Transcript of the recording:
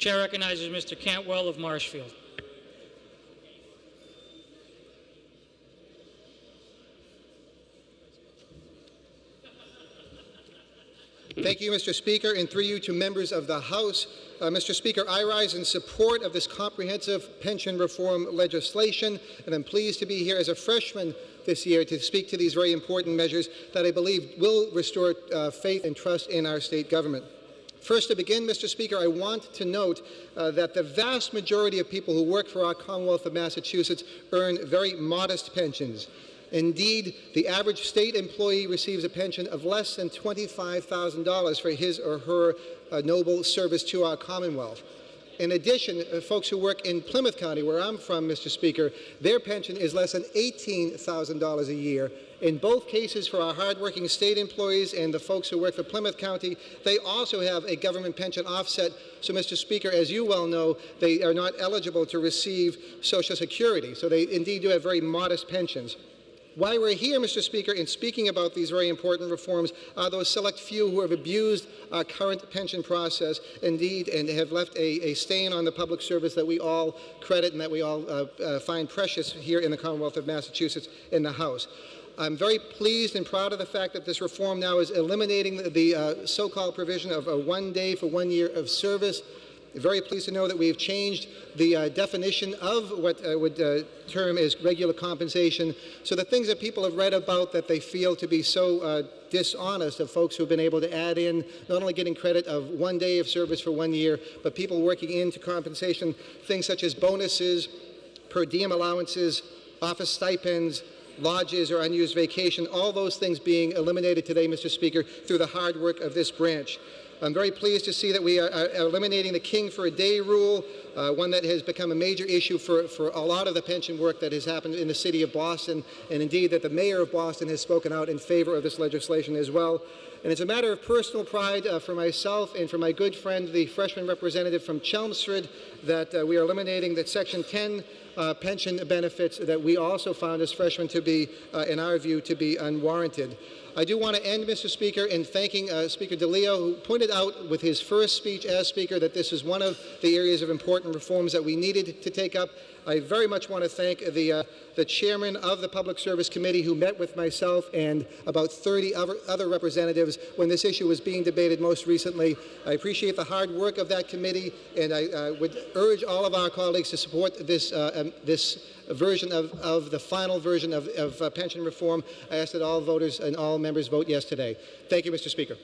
Chair recognizes Mr. Cantwell of Marshfield. Thank you, Mr. Speaker, and through you to members of the House. Mr. Speaker, I rise in support of this comprehensive pension reform legislation, and I'm pleased to be here as a freshman this year to speak to these very important measures that I believe will restore faith and trust in our state government. First, to begin, Mr. Speaker, I want to note that the vast majority of people who work for our Commonwealth of Massachusetts earn very modest pensions. Indeed, the average state employee receives a pension of less than $25,000 for his or her noble service to our Commonwealth. In addition, folks who work in Plymouth County, where I'm from, Mr. Speaker, their pension is less than $18,000 a year. In both cases, for our hardworking state employees and the folks who work for Plymouth County, they also have a government pension offset. So, Mr. Speaker, as you well know, they are not eligible to receive Social Security. So they indeed do have very modest pensions. Why we're here, Mr. Speaker, in speaking about these very important reforms are those select few who have abused our current pension process, indeed, and have left a stain on the public service that we all credit and that we all find precious here in the Commonwealth of Massachusetts in the House. I'm very pleased and proud of the fact that this reform now is eliminating the so-called provision of a 1 day for 1 year of service. Very pleased to know that we've changed the definition of what would term as regular compensation. So the things that people have read about that they feel to be so dishonest of folks who've been able to add in not only getting credit of 1 day of service for 1 year, but people working into compensation, things such as bonuses, per diem allowances, office stipends, lodges or unused vacation, all those things being eliminated today, Mr. Speaker, through the hard work of this branch. I'm very pleased to see that we are eliminating the king for a day rule, one that has become a major issue for a lot of the pension work that has happened in the city of Boston, and indeed that the mayor of Boston has spoken out in favor of this legislation as well. And it's a matter of personal pride for myself and for my good friend, the freshman representative from Chelmsford, that we are eliminating the Section 10 pension benefits that we also found as freshmen to be, in our view, to be unwarranted. I do want to end, Mr. Speaker, in thanking Speaker DeLeo, who pointed out with his first speech as Speaker that this is one of the areas of important reforms that we needed to take up. I very much want to thank the chairman of the Public Service Committee who met with myself and about 30 other representatives when this issue was being debated most recently. I appreciate the hard work of that committee, and I would urge all of our colleagues to support this version of the final version of pension reform. I ask that all voters and all members vote yes today. Thank you, Mr. Speaker.